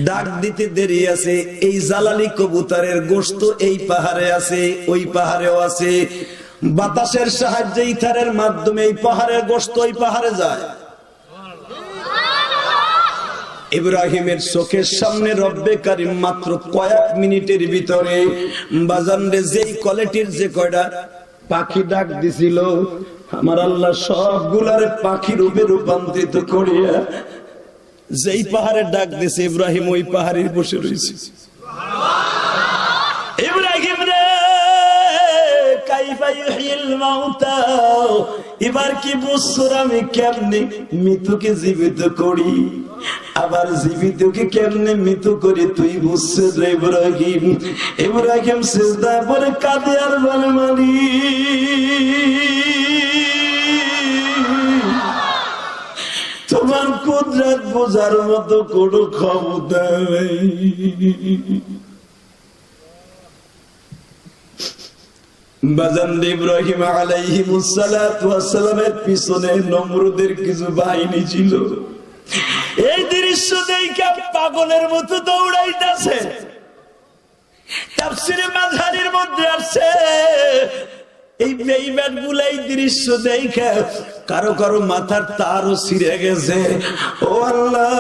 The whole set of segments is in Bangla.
ডাক দিতে দেরি আছে। এই জালালি কবুতরের গোশত এই পাহাড়ে আছে, ওই পাহাড়েও আছে। বাতাসের সাহায্যে ইথারের মাধ্যমে এই পাহাড়ের গোশত ওই পাহাড়ে যায়। ইব্রাহিমের চোখের সামনে রব্বে কারিম মাত্র কয়েক মিনিটের ভিতরে বাজানরে যেই কোয়ালিটির যে কয়টা পাখি ডাক দিছিল, আমার আল্লাহ সবগুলার পাখি রূপে রূপান্তরিত করিয়া যেই পাহাড়ে ডাক দিছে ইব্রাহিম ওই পাহাড়ে বসে রয়েছে। ইব্রাহিম রে কাইফা ইউহিল মাউতা, এবার কি বুঝছর আমি কেমনে মৃতকে জীবিত করি, আবার জীবিতকে কেমনে মৃত করি তুই বুঝছিস রে ইব্রাহিম। ইব্রাহিম সিজদায় পড়ে কাঁদে আর বলে তোমার কুদরত বোঝার মতো কোনো ক্ষমতা নেই। বাজান ইব্রাহিম আলাইহিস সালাতু ওয়াস সালামের পিছনে নমরুদের কিছু বাহিনী ছিল। এই দৃশ্য দেখে পাগলের মতো দৌড়াইতেছে। তাফসীরে মাযহারির মধ্যে আছে এই বেঈমান গুলো এই দৃশ্য দেখে কারো কারো মাথার তারও ছিঁড়ে গেছে। ও আল্লাহ,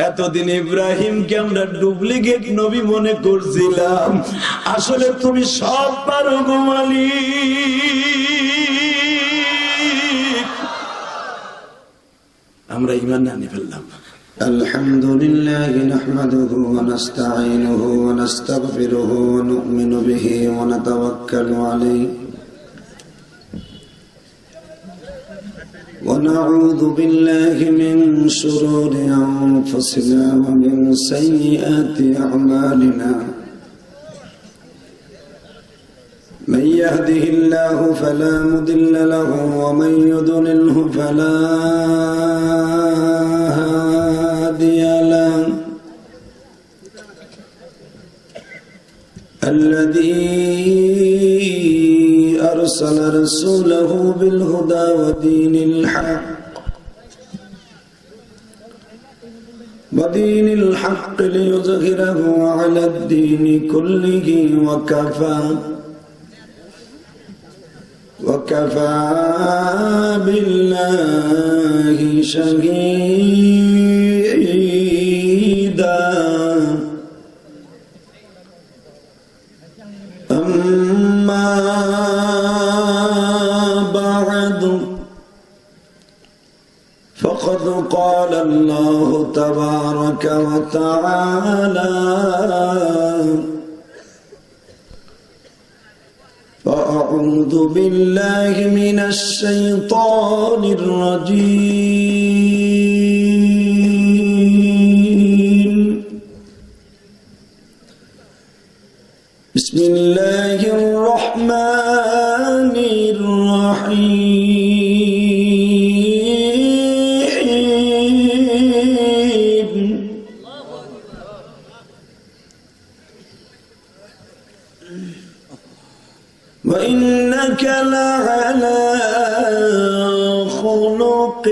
এতদিন ইব্রাহিমকে আমরা ডুপ্লিকেট নবী মনে করছিলাম, আসলে তুমি সব পারো গো মালিক। আমরা ঈমান আনি ফেললাম। আলহামদুলিল্লাহ নাহমাদুহু ওয়া নাস্তাঈনুহু ওয়া নাস্তাগফিরুহু ওয়া নু'মিনু বিহি ওয়া নাতাওয়াক্কালু আলাইহি ونعوذ بالله من شرور أنفسنا ومن سيئات أعمالنا من يهده الله فلا مضل له ومن يضلله فلا هادي له الذي أرسل رسوله بالهدى ودين الحق ليظهره على الدين كله وكفى بالله شهيدا. أما بعد فقد قال الله تبارك وتعالى فأعوذ بالله من الشيطان الرجيم. بسم الله الرحمن الرحيم. وإنك لعلى خلق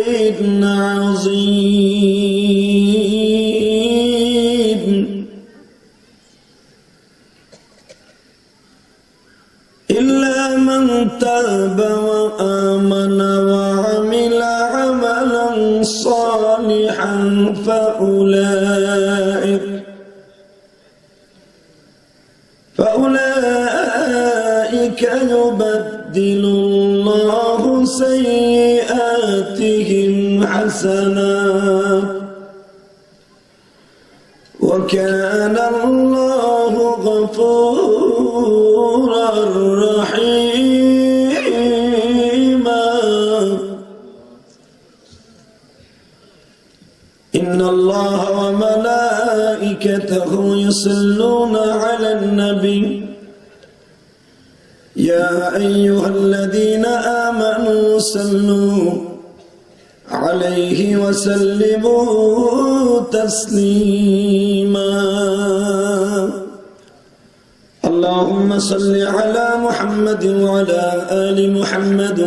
عظيم. إلا من تاب وآمن وعمل عملا صالحا فأولئك يبدل الله سيئاتهم حسنات وكان الله غفورا رحيما. إن الله وملائكته يصلون على النبي يا أيها الذين آمنوا صلوا عليه وسلموا تسليما. اللهم صل على محمد وعلى آل محمد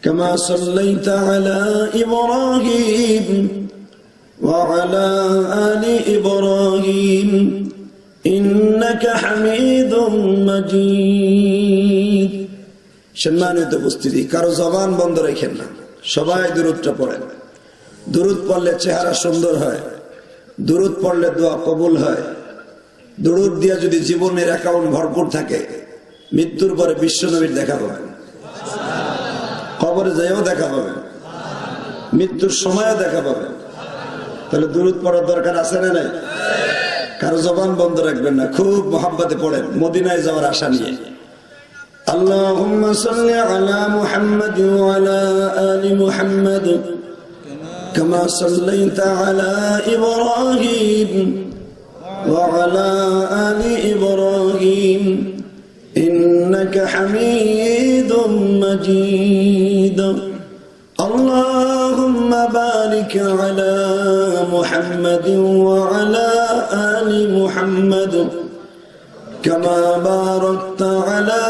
كما صليت على إبراهيم وعلى آل إبراهيم إنك حميد مجيد সম্মানিত উপস্থিতি, কারো জবান বন্ধ রাখেন না, সবাই দুরূদটা পড়েন। দুরূদ পড়লে চেহারা সুন্দর হয়, দুরূদ পড়লে দোয়া কবুল হয়। দুরূদ দিয়ে যদি জীবনের অ্যাকাউন্ট ভরপুর থাকে, মৃত্যুর পরে বিশ্বনবীর দেখা পাবেন, কবরে যাইও দেখা পাবেন, মৃত্যুর সময়ও দেখা পাবেন। তাহলে দুরূদ পড়ার দরকার আছে না নাই? কারো জবান বন্ধ রাখবেন না, খুব মহাব্বতে পড়েন মদিনায় যাওয়ার আশা নিয়ে। আল্লাহুম্মা সাল্লি আলা মুহাম্মাদ ওয়া আলা আলি মুহাম্মাদ কামা সাল্লাইতা আলা ইব্রাহিম ওয়া আলা আলি ইব্রাহিম ইন্নাকা হামিদুম মাজিদ। اللهم بارك على محمد وعلى آل محمد كما باركت على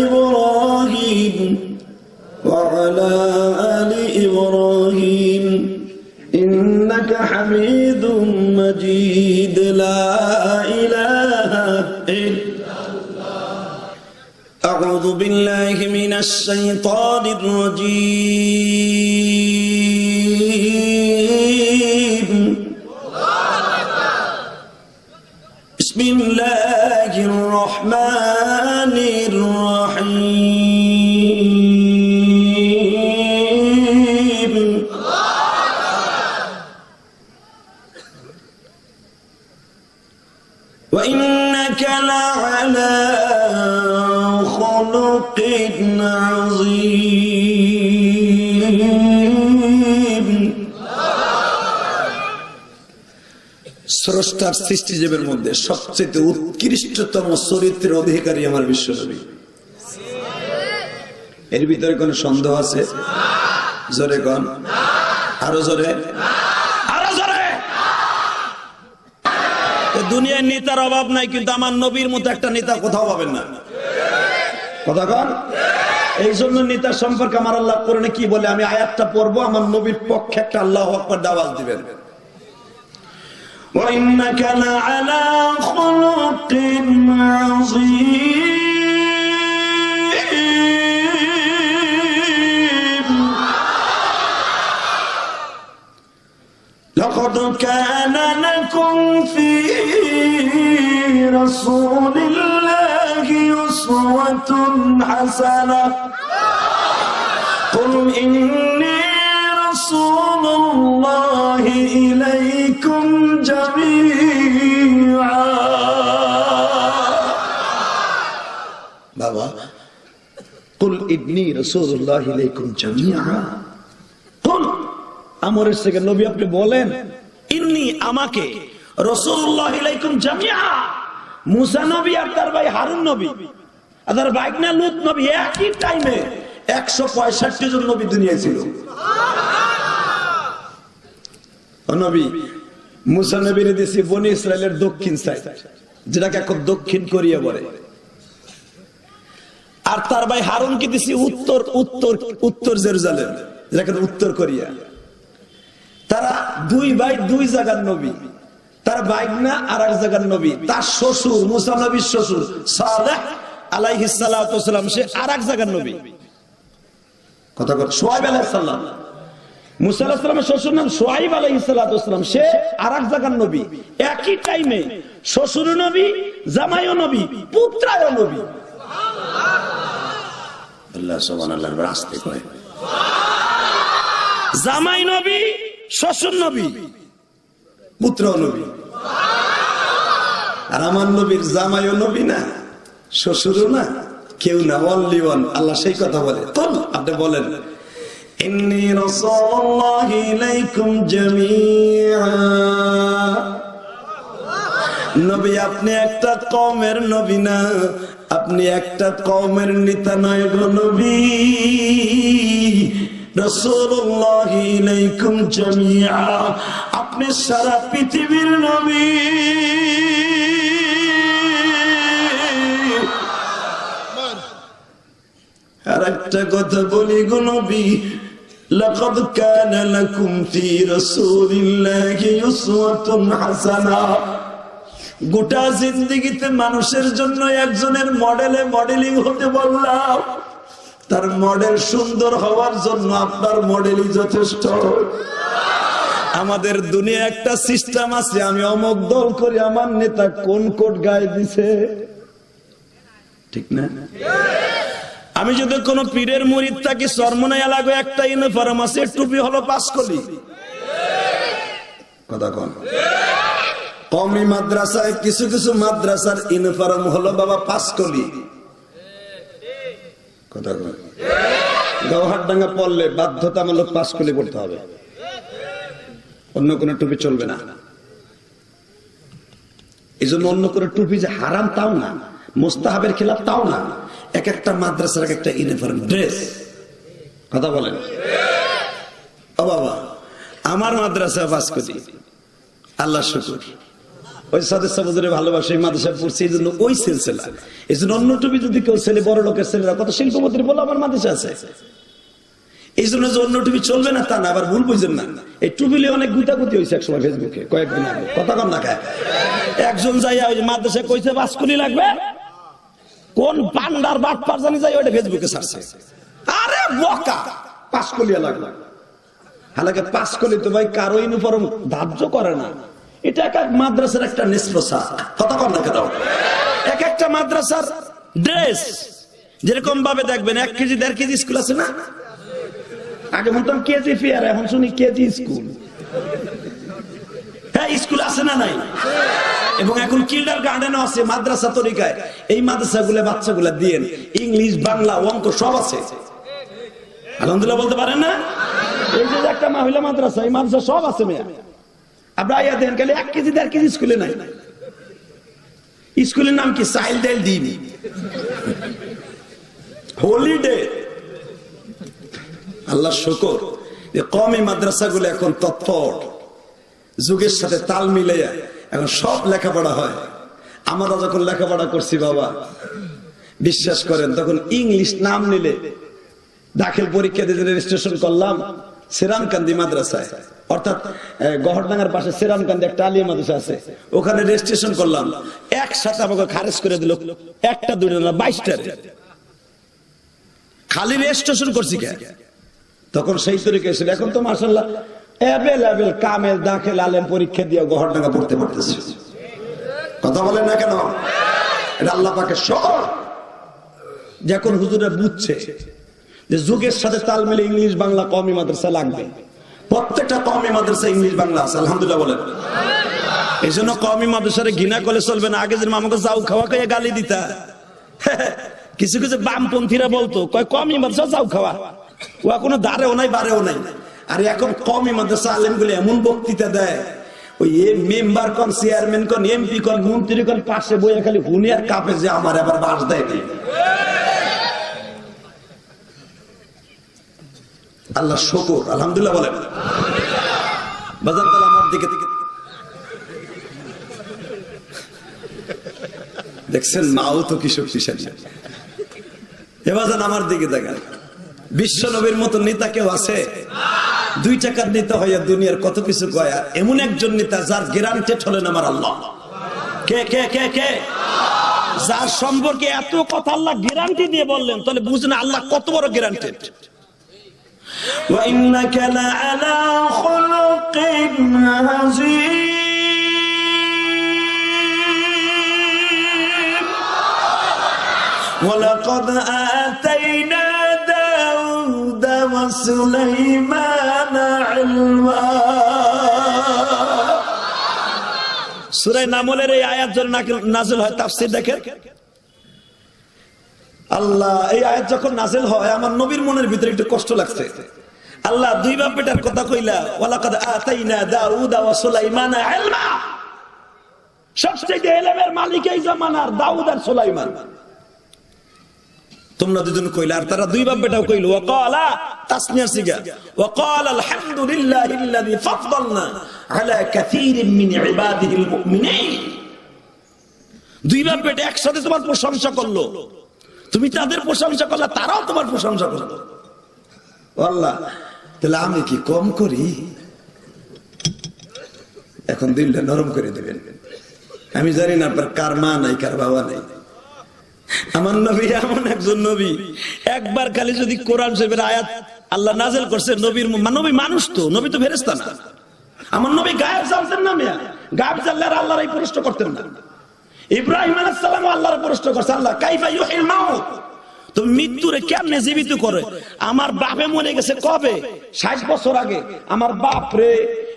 إبراهيم وعلى آل إبراهيم إنك حميد مجيد. لا إله إلا الله. أعوذ بالله من الشيطان الرجيم. بسم الله الرحمن الرحيم. وإنك لعلى خلق عظيم. স্রষ্টার সৃষ্টিজীবের মধ্যে সবচেয়ে উৎকৃষ্টতম চরিত্রের অধিকারী আমার বিশ্বনবী। এর ভিতরে কোন সন্দেহ আছে? জোরে কোন, আরো জোরে, আরো জোরে। দুনিয়ার নেতার অভাব নাই, কিন্তু আমার নবীর মতো একটা নেতা কোথাও পাবেন না। কথা কন। এই জন্য নেতা সম্পর্কে আমার আল্লাহ কোরআনে কি বলে, আমি আয়াতটা পড়বো, আমার নবীর পক্ষে একটা আল্লাহু আকবার আওয়াজ দিবেন। وإنك لعلى خلق عظيم. لقد كان لكم في رسول الله أسوة حسنة. قل إني رسول الله إليكم جميعا. بابا قل إني رسول الله إليكم جميعا. قل আমরের থেকে নবী আপনি বলেন, ইন্নী আমাকে, রাসূলুল্লাহ ইলাইকুম জামিআ, মুসা নবী আর তার ভাই হারুন নবী আর তার ভাইগনা লূত নবী একই টাইমে 165 জন নবী দুনিয়ায় ছিল। নবী মুসা নবীর দিয়েছে বনি ইসরায়েলের দক্ষিণ সাইড, যেটাকে এখন দক্ষিণ কোরিয়া বলে, আর তার ভাই হারুনকে দিয়েছে উত্তর উত্তর উত্তর জেরুজালেম, যেটাকে উত্তর কোরিয়া। তারা দুই ভাই দুই জায়গার নবী, তার ভাইগনা আর এক জায়গার নবী। তার শ্বশুর মুসা নবীর শ্বশুর সালেহ আলাইহিস সালাতু ওয়াস সালাম, সে আর এক জায়গার নবী। কথা বল, শুআয়ব আলাইহিস সালাম, মুসা আলাইহিস সালামের শ্বশুর নাম শুআয়ব আলাইহিস সালাতু ওয়াস সালাম, সে আর এক জায়গার নবী। একই টাইমে শ্বশুর নবী, জামাইও নবী, পুত্রও নবী। আল্লাহ সুবহানাল্লাহ রাস্তে কয়, জামাই নবী, শ্বশুর নবী, পুত্র নবী। আর আমার নবীর জামাইও নবী না, শ্বশুরও না, কেউ না, অনলি ওয়ান। আল্লাহ সেই কথা বলে। তো আপনি বলেন, ইন্নী রাসূলুল্লাহি ইলাইকুম জামিআ। নবী আপনি একটা কওমের নবী না, আপনি একটা কওমের নেতা নয় গো নবী। রাসূলুল্লাহি ইলাইকুম জামিআ, আপনি সারা পৃথিবীর নবী। আর একটা কথা বলি গো নবী, লাকাদ কানা লাকুম ফি রাসূলিল্লাহি উসওয়াতুন হাসানা। গোটা জিন্দেগিতে মানুষের জন্য একজনের মডেলিং হতে বললাম, তার মডেল সুন্দর হওয়ার জন্য আপনার মডেলই যথেষ্ট। আমাদের দুনিয়া একটা সিস্টেম আছে, আমি অমুক দল করি, আমার নেতা কোন কোট গায়ে দিছে, ঠিক না? আমি যদি কোন পীরের মুরিদ থাকি, চরমনাইয়া লাগবে একটা ইউনিফর্ম আছে, টুপি হলো পাঁচকলি। কথা কন। কওমি মাদ্রাসায় কিছু কিছু মাদ্রাসার ইউনিফর্ম হলো বাবা পাঁচকলি। কথা কন। গৌহারডাঙ্গা পড়লে বাধ্যতামূলক পাঁচকলি পড়তে হবে, অন্য কোন টুপি চলবে না। এই জন্য অন্য কোন টুপি যে হারাম তাও না, মুস্তাহাবের খেলাফ তাও না। এক একটা মাদ্রাসার এক একটা ইউনিফর্ম ড্রেস। কথা বলেন। ও বাবা, আমার মাদ্রাসা পাঁচকলি, আল্লাহ শুকর। ওই সাদের সাবুদের ভালোবাসে, এই মাদ্রাসা পড়ছে, এই জন্য ওই সিলসিলা। এই জন্য অন্য টুপি যদি কেউ ছেলে, বড় লোকের ছেলেরা কত শিল্পপতির বলে আমার মাদ্রাসা আছে, এই জন্য যে অন্য টুপি চলবে না তা না, আবার ভুল বুঝেন না। এই টুপিলে অনেক গুতাগুতি হয়েছে একসময় ফেসবুকে, কয়েকদিন আগে। কথা কম না খায়। একজন যাইয়া ওই মাদ্রাসায় কইছে পাঁচকলি লাগবে, কোন পান্ডার বাটপার জানি যাই ওইটা ফেসবুকে ছাড়ছে। আরে বোকা, পাঁচকলিয়া লাগবে। হালাকে পাঁচকলি তো ভাই কারো ইউনিফর্ম ধার্য করে না, এটা এক এক মাদ্রাসার একটা নিষ্প্রসা। কথা কম না কেন? এক একটা মাদ্রাসার ড্রেস যেরকম ভাবে দেখবেন, 1 কেজি 1.5 কেজি স্কুল আছে না? আগে বলতাম কেজি ফেয়ার, এখন শুনি কেজি স্কুল। হ্যাঁ, স্কুল আছে না নাই? এবং এখন কিন্ডার গার্ডেনও আছে মাদ্রাসা তরিকায়। এই মাদ্রাসাগুলো বাচ্চাগুলো দিয়ে ইংলিশ, বাংলা, অঙ্ক সব আছে। আলহামদুলিল্লাহ বলতে পারেন না? এই যে একটা মহিলা মাদ্রাসা, এই মাদ্রাসা সব আছে মেয়া। আপনারা আইয়া দেন, খালি 1 কেজি 1.5 কেজি স্কুলে নাই। স্কুলের নাম কি? চাইল্ড ডিম হলিডে। আল্লাহ শুকর যে কওমি মাদ্রাসাগুলো এখন তৎপর, যুগের সাথে তাল মিলে এখন সব লেখাপড়া হয়। আমরা যখন লেখাপড়া করছি বাবা, বিশ্বাস করেন, তখন ইংলিশ নাম নিলে দাখিল পরীক্ষা দিয়ে রেজিস্ট্রেশন করলাম সেরামকান্দি মাদ্রাসায়, অর্থাৎ গহরডাঙ্গার পাশে সেরামকান্দি একটা আলিয়া মাদ্রাসা আছে, ওখানে রেজিস্ট্রেশন করলাম। একসাথে আমাকে খারেজ করে দিল, একটা দুটো না 22টা, খালি রেজিস্ট্রেশন করছি কে। তখন সেই তরিকা ছিল। এখন তো মাশাআল্লাহ অ্যাভেলেবল কামেল দাখিল আলেম পরীক্ষা দিয়ে গহরডাঙ্গা পড়তে পারতেছে। কথা বলেন না কেন? এটা আল্লাহ পাকের শকর যে এখন হুজুরা বুঝছে যে যুগের সাথে তাল মিলে ইংলিশ, বাংলা কওমি মাদ্রাসা লাগবে। প্রত্যেকটা কওমি মাদ্রাসা ইংলিশ, বাংলা আছে। আলহামদুলিল্লাহ বলেন। এই জন্য কওমি মাদ্রাসারে ঘৃণা করলে চলবে না। আগে যেরকম আমাকে যাও খাওয়া খাইয়া গালি দিতা, কিছু কিছু বামপন্থীরা বলতো কয় কওমি মাদ্রাসা যাও খাওয়া, ও এখনো দাঁড়েও নাই বাড়েও নাই। আর এখন কওমি মাদ্রাসা আলেম গুলো এমন বক্তৃতা দেয়, ওই মেম্বার কোন, চেয়ারম্যান কোন, এমপি কোন, মন্ত্রী কোন পাশে বইয়া খালি হুনিয়ার কাপে যে আমার আবার বাস দেয় নেই। আল্লাহ শুকর, আলহামদুলিল্লাহ বলেন। বাজার তালা আমার দিকে দেখছেন, মাও তো কি শক্তিশালী। এবার আমার দিকে দেখেন, বিশ্ব নবীর মতো নেতা কেউ আছে? 2 টাকার নেতা হইয়া দুনিয়ার কত কিছু কয়া, এমন একজন নেতা যার গ্যারান্টেড হলেন আমার আল্লাহ। কে কে কে কে? যার সম্পর্কে এত কথা আল্লাহ গ্যারান্টি দিয়ে বললেন, তাহলে বুঝলেন আল্লাহ কত বড় গ্যারান্টেড। وَإِنَّكَ لَعَلَى خُلُقٍ عَظِيمٍ وَلَقَدْ آتَيْنَا دَاوُودَ وَسُلَيْمَانَ عِلْمًا। সূরা নামলের এই আয়াত যখন নাযিল হয়, তাফসীর দেখেন। আল্লাহ এই আয়াত যখন নাযিল হয়, আমার নবীর মনের ভিতরে একটু কষ্ট লাগছে। আল্লাহ 2 বাপ বেটার কথা কইলা, ওয়ালাকাদ আতাইনা দাউদা ওয়া সুলাইমানা ইলমা। সবচেয়ে ইলমের মালিক এই জামানার দাউদ আর সুলাইমান। তোমরা দুজন কইলা, আর তারা 2 বাপ বেটাও কইলো। ওয়া ক্বালা, তাসনিয়া সিগা, ওয়া ক্বালা আলহামদুলিল্লাহিল্লাযী ফাদ্দালনা আলা কাসীরিন মিন ইবাদিহিল মুমিনিন। 2 বাপ বেটা একসাথে তোমার প্রশংসা করলো। তুমি তাদের প্রশংসা করলে তারাও তোমার প্রশংসা করলো। আল্লাহ, তাহলে আমি কি কম করি? এখন দিলটা নরম করে দেবেন। আমি জানি না আপনার কার মা নাই, কার বাবা নাই। আমার নবী এমন একজন নবী, একবার খালি যদি কোরআন শরীফের আয়াত আল্লাহ নাযিল করছে, নবীর নবী মানুষ তো, নবী তো ফেরেশতা না। আমার নবী গায়েব জানতেন না মিয়া, গায়েব জানলে আর আল্লাহর এই প্রশ্ন করতেন না। ইব্রাহিম আলাইহিস সালাম আল্লাহর প্রশ্ন করছে, আল্লাহ কাইফা ইউহিল মাউত, তুমি মৃত্যুরে কেমনে জীবিত করে? আমার বাপে মরে গেছে কবে? 60 বছর আগে। আমার বাপ রে,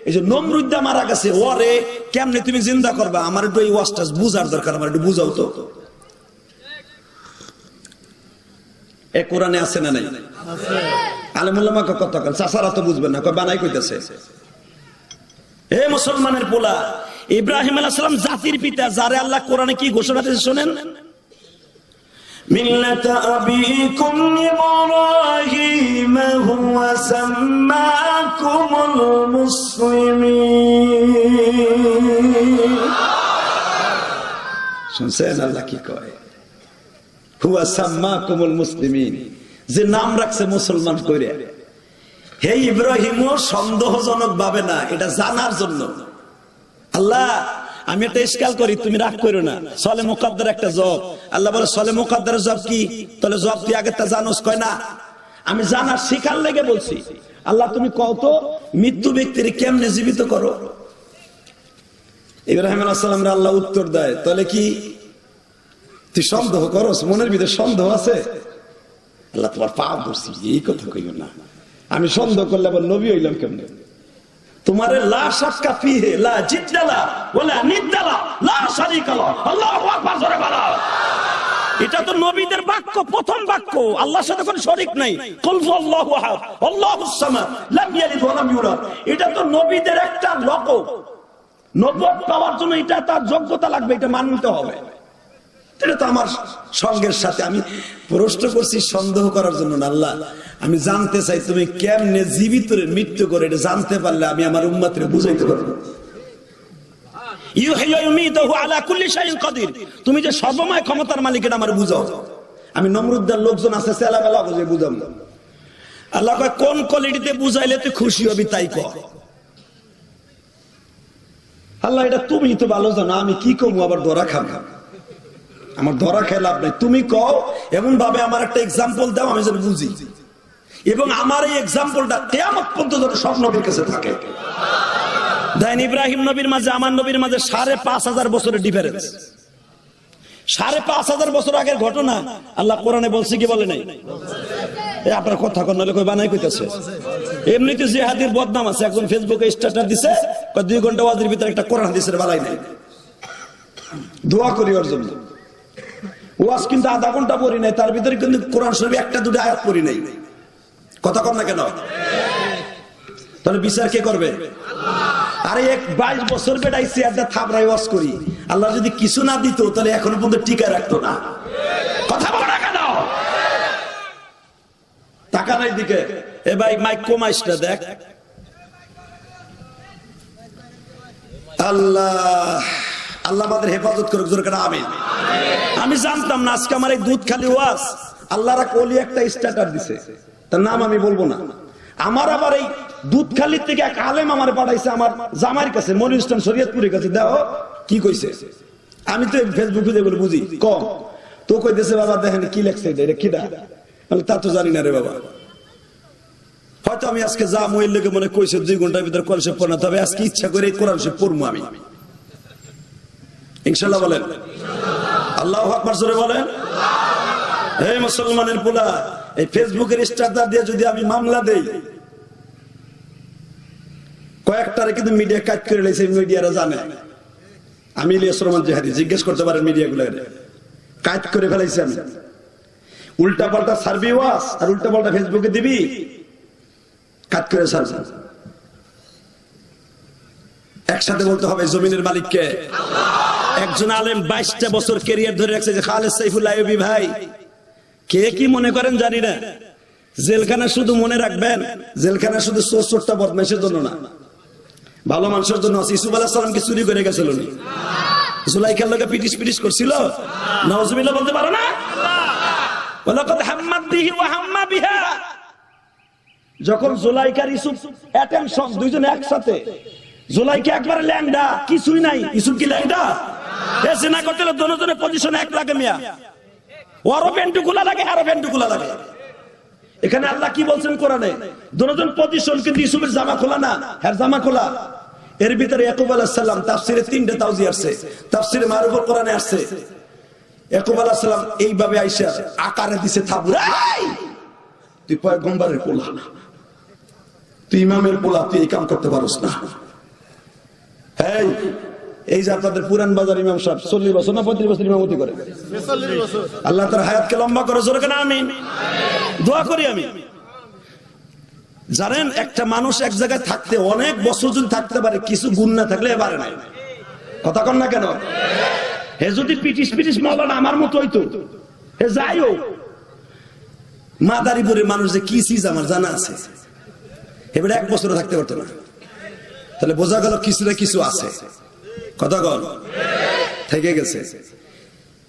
এই যে নমরুদ্দা মারা গেছে, ওরে কেমনে তুমি জিন্দা করবা? আমার একটু এই ওয়াজটা বুঝার দরকার, আমার একটু বুঝাও তো। এ কোরআনে আছে না নাই? আলেমুল উলামা কথা কন, চাচারা তো বুঝবেন না, কয় বানাই কইতাছে। হে মুসলমানের পোলা, ইব্রাহিম আলাইহিস সালাম জাতির পিতা, যারে আল্লাহ কোরআনে কি ঘোষণা দিয়েছে শুনেন। মিল্লাতা আবিকুম ইব্রাহিম হুয়া সাম্মাকুমুল মুসলিমিন। শুনছেন আল্লাহ কি কয়? হুয়া সাম্মাকুমুল মুসলিমিন, যে নাম রাখছে মুসলমান কইরা। হে ইব্রাহিমও সন্দেহজনক ভাবে না, এটা জানার জন্য। আল্লাহ আমি একটা ইশকাল করি, তুমি রাগ করো না। সলে মুকাদ্দার একটা জব, আল্লাহ বলে সলে মুকাদ্দারের জব কি? তাহলে জব তুই আগে তা জানোস? কয় না, আমি জানার শিখার লেগে বলছি। আল্লাহ তুমি কও তো মৃত্যু ব্যক্তির কেমনে জীবিত করো? ইব্রাহিম আলাইহিস সালামের আল্লাহ উত্তর দেয়, তাহলে কি তুই সন্দেহ করস? মনের ভিতরে সন্দেহ আছে? আল্লাহ তোমার পাপ ধরছি, এই কথা কইও না। আমি সন্দেহ করলে আবার নবী হইলাম কেমনে? তোমারে লা শাক্কা ফিহি লা জিদ্দালা ওয়ালা নিদ্দালা লা শারীকা লা, আল্লাহু আকবার জোরে বলো। এটা তো নবীদের বাক্য, প্রথম বাক্য। আল্লাহর সাথে কোনো শরীক নাই। কুল হুয়াল্লাহু আহাদ আল্লাহুস সামাদ লাম ইয়ালিদ ওয়া লাম ইউলাদ, এটা তো নবীদের একটা লকব। নবুয়ত পাওয়ার জন্য এটা তার যোগ্যতা লাগবে, এটা মানতে হবে। এটা তো আমার সঙ্গের সাথে। আমি প্রশ্ন করছি সন্দেহ করার জন্য না, আল্লাহ আমি জানতে চাই তুমি কেমনে জীবিতরে মৃত্যু করে, এটা জানতে পারলে আমি আমার উম্মতরে বুঝাইতে পারবো। তুমি যে সর্বময় ক্ষমতার মালিক, এটা আমার বুঝাও। আমি নমরুদ্দার লোকজন আছে সেলাবেলা বুঝে বুঝাম না। আল্লাহ কয় কোন কোয়ালিটিতে বুঝাইলে তুই খুশি হবি তাই কর। আল্লাহ এটা তুমি তো ভালো জানো, আমি কি কমু আবার ধরা খাবো? আমার ধরা খেয়ে লাভ নাই, তুমি কও এমন ভাবে আমার একটা এক্সাম্পল দাও আমি যেন বুঝি, এবং আমার এই এক্সাম্পলটা কিয়ামত পর্যন্ত যেন সব নবীর কাছে থাকে। দেন ইব্রাহিম নবীর মাঝে আমার নবীর মাঝে 5,500 বছরের ডিফারেন্স। 5,500 বছর আগের ঘটনা আল্লাহ কোরআনে বলছে কি বলে নাই? আপনার কথা কন নাহলে কই বানাই কইতাছে। এমনিতে জিহাদির বদনাম আছে, একজন ফেসবুকে স্ট্যাটাস দিছে 2 ঘন্টা ওয়াজের ভিতরে একটা কোরআন হাদিসের বালাই নাই। দোয়া করি ওর জন্য। ওয়াজ কিন্তু আধা ঘন্টা পড়ি নাই, তার ভিতরে কিন্তু কোরআন শরীফ একটা দুটো আয়াত পড়ি নাই। কথা কন না কেন? তাহলে বিচার কে করবে? আরে 22 বছর বেড়াইছি একটা থাবরাই ওয়াজ করি, আল্লাহ যদি কিছু না দিত তাহলে এখনো পর্যন্ত টিকা রাখতো না। কথা বলো না কেন? টাকা নাই দিকে। এ ভাই মাইক কমাইসটা দেখ। আল্লাহ আল্লাহ আমাদের হেফাজত করুক, জোরে করে আমিন। আমি জানতাম না আজকে আমার এই দুধ খালি ওয়াজ। আল্লাহর কলি একটা স্ট্যাটাস দিছে, তার নাম আমি বলবো না। আমার আবার এই দুধখালির থেকে এক আলেম আমার পাঠাইছে আমার জামাইয়ের কাছে, মনির ইসলাম শরীয়তপুরের কাছে। দেখো কি কইছে। আমি তো ফেসবুকে যে বলে বুঝি কম, তো কইতেছে বাবা দেখেন কি লেখছে, এটা কিডা? তা তো জানি না রে বাবা। হয়তো আমি আজকে যা মহিল লোকে মনে কইছে 2 ঘন্টার ভিতরে কোরআন শরীফ পড়না, তবে আজকে ইচ্ছা করে কোরআন শরীফ পড়বো আমি ইনশাআল্লাহ। বলেন আল্লাহু আকবার জোরে বলেন। হে মুসলমানের পোলা, এই ফেসবুকের স্ট্যাটাস দিয়ে যদি আমি মামলা দেই, কয়েকটারে কিন্তু মিডিয়া কাজ করে লেছে, মিডিয়ারা জানে আমি ইলিয়াস রহমান জিহাদি। জিজ্ঞেস করতে পারেন মিডিয়াগুলো, কাজ করে ফেলাইছি আমি। উল্টা পাল্টা সার্ভি ওয়াস আর উল্টা পাল্টা ফেসবুকে দিবি, কাজ করে সার্ভি। একসাথে বলতে হবে জমিনের মালিককে। একজন আলেম 22টা বছর ক্যারিয়ার ধরে রাখছে যে খালেদ সাইফুল্লাহ আইয়ুবী ভাই। কে কি মনে করেন জানি না, জেলখানা শুধু মনে রাখবেন, জেলখানা শুধু চোরটা বদমাইশের জন্য না, ভালো মানুষের জন্য আছে। ইউসুফ আলাইহিস সালাম কি চুরি করে গেছিল নি? জুলাইখার লগে পিটিশ করছিল? নাউজুবিল্লাহ বলতে পারো না? ওয়ালাকাদ হাম্মাত বিহি ওয়া হাম্মা বিহা। যখন জুলাইখার ইউসুফ অ্যাটেনশন দুইজন একসাথে, জুলাইখা একবার ল্যাংডা, কিছুই নাই, ইউসুফ কি ল্যাংডা? এ সিনা করতে হলে দুজনের পজিশন এক লাগে মিয়া, ওরও পেন্টুকুলা লাগে আরো পেন্টুকুলা লাগে। এখানে আল্লাহ কি বলছেন কোরআনে? দুজন পজিশন, কিন্তু ইউসুফের জামা খোলা না, এর জামা খোলা। এর ভিতরে ইয়াকুব আলাইহিস সালাম তাফসিরে 3টে তাওজি আসছে, তাফসিরে মারুফুল কোরআনে আসছে। ইয়াকুব আলাইহিস সালাম এইভাবে আইসা আকারে দিছে থাবুর, তুই পয়গম্বরের পোলা, তুই ইমামের পোলা, তুই এই কাম করতে পারোস না। এই যে আপনাদের পুরান বাজার ইমাম সাহেব 40 বছর না 35 বছর ইমামতি করে, আল্লাহ তার হায়াতকে লম্বা করে, জোরে কেন আমিন। দোয়া করি আমি। জানেন একটা মানুষ এক জায়গায় থাকতে অনেক বছর যদি থাকতে পারে, কিছু গুণ না থাকলে এবারে নাই। কথা কন না কেন? হে যদি পিটিস পিটিস মাওলানা আমার মতো হইতো, হে যাই হোক, মাদারীপুরের মানুষ যে কি চিজ আমার জানা আছে, এবারে 1 বছর থাকতে পারতো না। তাহলে বোঝা গেল কিছু না কিছু আছে। কথা কন থেকে গেছে।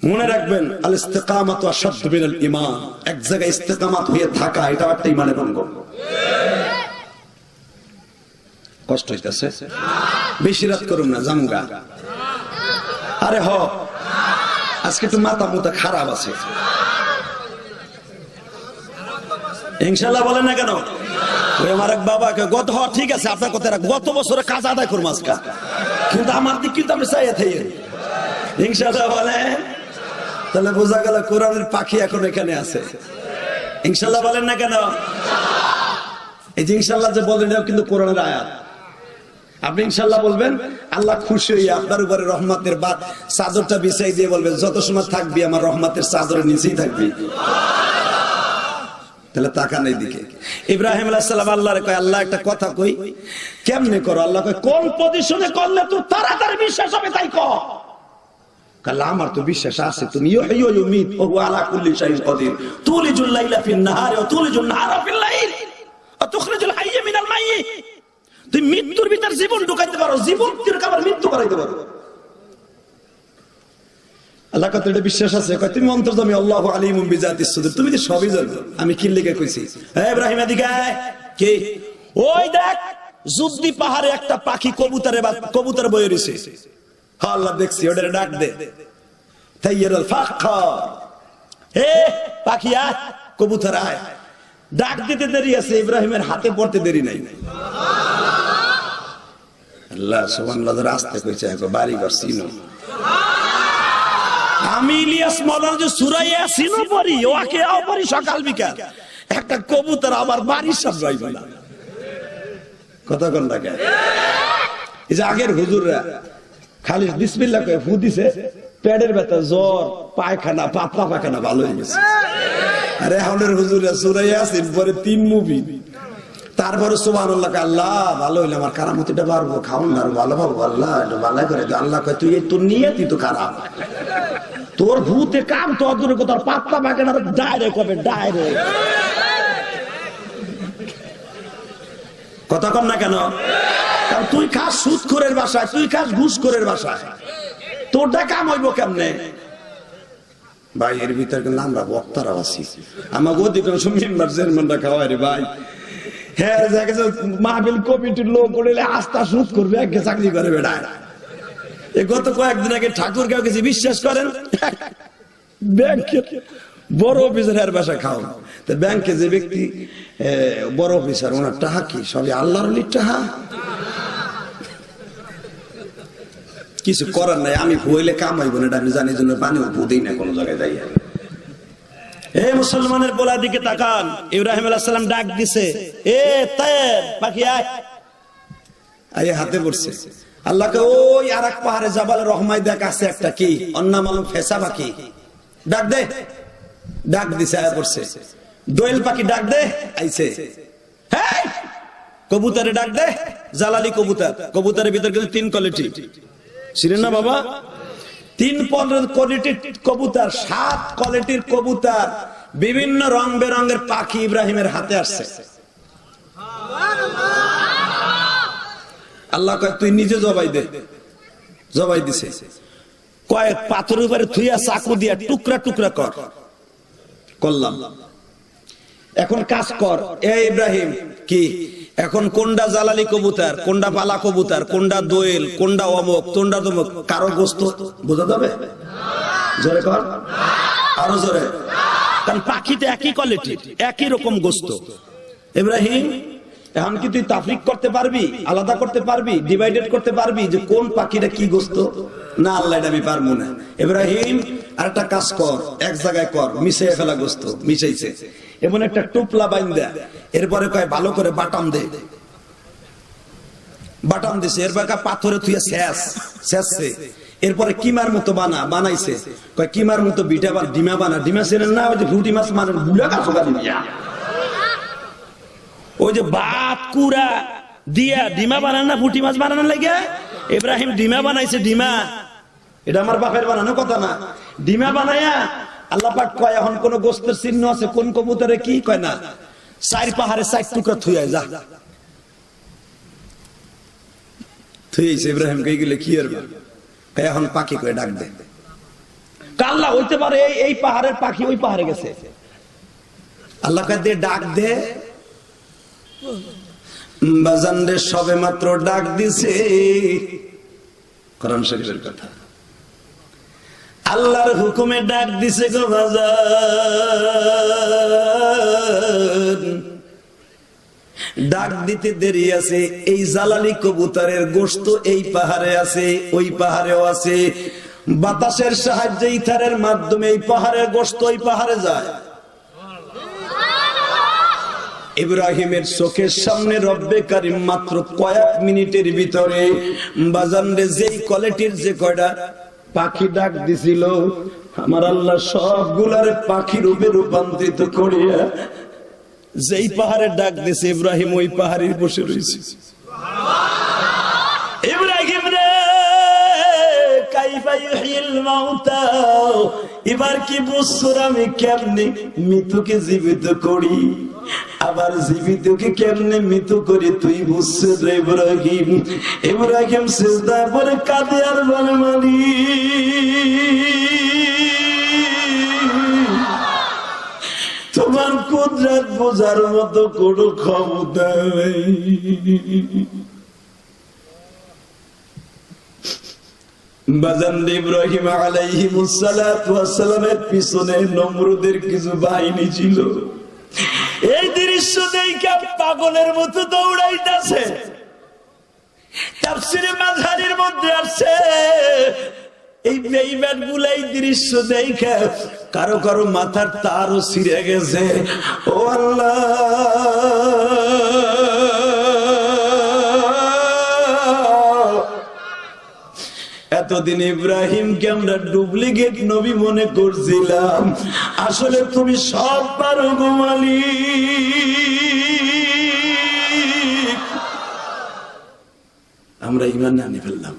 মনে রাখবেন, আল ইস্তিকামাতু আশাদ্দু মিনাল ঈমান। এক জায়গায় ইস্তিকামাত হয়ে থাকা, এটা একটা ঈমানের অঙ্গ। কষ্ট হইতাছে? বেশি রাত করুন না, জামগা। আরে হ, আজকে একটু মাথা মুতা খারাপ আছে। ইনশাআল্লাহ বলেন না কেন? ওই আমার এক বাবাকে গত হওয়া ঠিক আছে, আপনার কথা গত বছরে কাজ আদায় করবো আজকে, কিন্তু আমার দিক কিন্তু আমি চাইয়ে থাকি। ইনশাআল্লাহ বলেন। তাহলে বোঝা গেল কোরআনের পাখি এখন এখানে আছে। ইনশাআল্লাহ বলেন না কেন? এই যে ইনশাআল্লাহ যে বলেন, এটাও কিন্তু কোরআনের আয়াত। আপনি ইনশাআল্লাহ বলবেন, আল্লাহ খুশি হয়ে আপনার উপরে রহমতের চাদরটা বিছাই দিয়ে বলবেন, যত সময় থাকবি আমার রহমতের চাদরের নিচেই থাকবি। তাহলে তাকান এই দিকে। ইব্রাহিম আলাইহিস সালাম আল্লাহরে কয়, আল্লাহ একটা কথা কই, কেমনে করো? আল্লাহ কয়, কোন পজিশনে করলে তোর তাড়াতাড়ি বিশ্বাস হবে তাই কর। কাল আমার তো বিশ্বাস আছে, তুমি ইউহয়ি ওয়া ইউমীত ওয়া হুয়া আলা কুল্লি শাইইন কাদির, তুলিজুল লাইলা ফিন নাহারি ওয়া তুলিজুন নাহারা ফিল লাইল ওয়া তুখরিজুল হাইয়্যা মিনাল মাইয়িত। তুমি মৃত্যুর ভিতর জীবন ঢুকাইতে পারো, জীবন থেকে আবার মৃত্যু করাইতে পারো। আল্লাহ কত এটা বিশ্বাস আছে? কয় তুমি অন্তর্যামী, আল্লাহু আলিমুম বিজাতিস সুদূর, তুমি তো সবই জানো। আমি কি লেগে কইছি? হে ইব্রাহিম এদিকে আয়। কি? ওই দেখ জুদ্দি পাহাড়ে একটা পাখি কবুতর বয়ে রইছে। হ্যাঁ আল্লাহ দেখছি, ওটারে ডাক দে। তাইয়ারুল ফাখর, হে পাখি আয়, কবুতর আয়। ডাক দিতে দেরি আছে, ইব্রাহিমের হাতে পড়তে দেরি নাই। আল্লাহ সুবহানাল্লাহ রাস্তা কইছে, বাড়ি ঘর চিনো। আমি ইলিয়াস মাওলানা যে সূরা ইয়াসিন পড়ি, ওকে আও পড়ি সকাল বিকাল, একটা কবুতর আমার বাড়ির সামনে আইবে না। কথা কোন লাগে? এই যে আগের হুজুররা খালি বিসমিল্লাহ কয়ে ফু দিছে, পেটের ব্যথা, জ্বর, পায়খানা, পাতলা পায়খানা ভালো হয়ে গেছে। আরে আমাদের হুজুররা সূরা ইয়াসিন পড়ে 3 মুভি, তারপরে সুবহানাল্লাহ, আল্লাহ ভালো হইলে আমার কারামতিটা বাড়বো, খাওন না ভালো পাবো, আল্লাহ এটা ভালো করে। আল্লাহ কয়, তুই তোর নিয়তই তো খারাপ, তোর ভূতে কাম তো দূরে কথা, পাতলা পায়খানা ডাইরেক্ট হবে, ডাইরেক্ট। কথা কম না কেন? কারণ তুই খাস সুদখোরের বাসায়, তুই খাস ঘুষখোরের বাসায়, তোরটা কাম হইব কেমনে? ভাই এর ভিতরে কিন্তু আমরা বক্তারা আছি, আমাকে অধিকাংশ মেম্বার চেয়ারম্যানরা খাওয়াই রে ভাই। হ্যাঁ মাহফিল কমিটির লোক করলে আস্থা সুদ করবে, একে চাকরি করে বেড়ায়। গত কয়েকদিন আগে ঠাকুরগাঁও গেছি, বিশ্বাস করেন ব্যাংকের বড় অফিসার বাসায় খাও। তো ব্যাংকে যে ব্যক্তি বড় অফিসার, ওনার টাহা কি সবই আল্লাহর টাহা, কিছু করার নাই। আমি ভুইলে কামাইব না, আমি জানি, জন্য পানি ভুদেই না কোনো জায়গায় যাই। এ মুসলমানের পোলা দিকে তাকান। ইব্রাহিম আলাইহিস সালাম ডাক দিছে, এ তায়ের পাখি আয়। আয় হাতে পড়ছে। আল্লাহকে ওই আরেক পাহাড়ে জাবাল রহমায় দেখ আছে একটা কি অন্না মালুম ফেসা পাখি, ডাক দে। ডাক দিছে, আয় পড়ছে। দোয়েল পাখি ডাক দে, আইছে। হেই কবুতরে ডাক দে, জালালি কবুতর। কবুতরের ভিতর কিন্তু 3 কোয়ালিটি, ছিলেন না বাবা? 3 কোয়ালিটির কবুতর, 7 কোয়ালিটির কবুতর, বিভিন্ন রং বেরঙের পাখি ইব্রাহিমের হাতে আসছে। আল্লাহ কয় তুই নিজে জবাই দে। জবাই দিছে। কয়েক পাথরের উপরে থুইয়া চাকু দিয়া টুকরা টুকরা কর। করলাম। এখন কাজ কর এ ইব্রাহিম, কি এখন কোনটা জালালি কবুতর, কোনটা পালা কবুতর, কোনটা দোয়েল, কোনটা অমক, কোনটা তমক, কারো গোস্ত বোঝা যাবে? জোরে কর, আরো জোরে। কারণ পাখিতে একই কোয়ালিটি, একই রকম গোস্ত। ইব্রাহিম এখন কি তুই তাফরিক করতে পারবি, আলাদা করতে পারবি, ডিভাইডেড করতে পারবি যে কোন পাখিটা কি গোস্ত? না আল্লাহ, এটা আমি পারবো না। ইব্রাহিম আরেকটা কাজ কর, এক জায়গায় কর, মিশিয়ে ফেলা গোস্ত। মিশাইছে, এমন একটা টুপলা বাইন দেয়, এরপরে কয় ভালো করে বাটাম দে। বাটাম দিছে, এরপর পাথরে তুই শেষছে, এরপরে কিমার মতো বানাইছে, কয় কিমার মতো বিটা বা ডিমা বানা। ডিমা চেনেন না? ওই যে ফুটি মাছ মানে বুড়া গাছ, ওই যে বাত কুড়া দিয়া ডিমা বানান না, ফুটি মাছ বানানোর লাগে। ইব্রাহিম ডিমা বানাইছে, ডিমা। এটা আমার বাপের বানানো কথা না। ডিমা বানায়া আল্লাহ পাক কয় এখন কোন গোস্তের চিহ্ন আছে কোন কবুতরে, কি কয় না, 4 পাহাড়ে 4 টুকরা থুই যা থুইছে। ইব্রাহিম কে গেলে কি আর এখন পাখি কয়ে ডাক দে। আল্লাহ হইতে পারে এই পাহাড়ের পাখি ওই পাহাড়ে গেছে, আল্লাহ কে দে ডাক দে। বাজান রে সবে মাত্র ডাক দিছে, কোরআন শরীফের কথা, আল্লাহর হুকুমে ডাক দিছে গো বাজান। ডাক দিতে দেরি আছে, এই জালালি কবুতরের গোশত এই পাহাড়ে আছে, ওই পাহাড়েও আছে। বাতাসের সাহায্যে ইথারের মাধ্যমে এই পাহাড়ের গোশত ওই পাহাড়ে যায়। ইব্রাহিমের চোখের সামনে রব্বে কারিম মাত্র কয়েক মিনিটের ভিতরে বাজানরে যেই কোয়ালিটির যে কয়টা পাখি ডাক দিছিল, আমার আল্লাহ সবগুলার পাখি রূপে রূপান্তরিত করিয়া যেই পাহাড়ে ডাক দিছে, ইব্রাহিম ওই পাহাড়ে বসে রয়েছে। ইব্রাহিম রে কাইফা ইউহিল মাউতা, এবার কি বুঝছো আমি কেমনে মৃতকে জীবিত করি, আবার জীবিতকে কেমনে মৃত করি তুই বুঝছো রে ইব্রাহিম। ইব্রাহিম সিজদা করে কাঁদে আর বলে, তোমার কুদরত বোঝার মতো কোনো ক্ষমতা নেই। বাজান ইব্রাহিম আলাইহিস সালাতু ওয়াস সালামের পিছনে নমরুদের কিছু বাহিনী ছিল। এই দৃশ্য দেখে পাগলের মতো দৌড়াইতেছে। তাফসীরে মাযহারির মধ্যে আছে, এই বেঈমান গুলাই দৃশ্য দেখে কারো কারো মাথার তারও ছিঁড়ে গেছে। ও আল্লাহ, এতদিন ইব্রাহিমকে আমরা ডুপ্লিকেট নবী মনে করছিলাম, আসলে তুমি সব পারো গো মালিক। আমরা ঈমান আনি ফেললাম।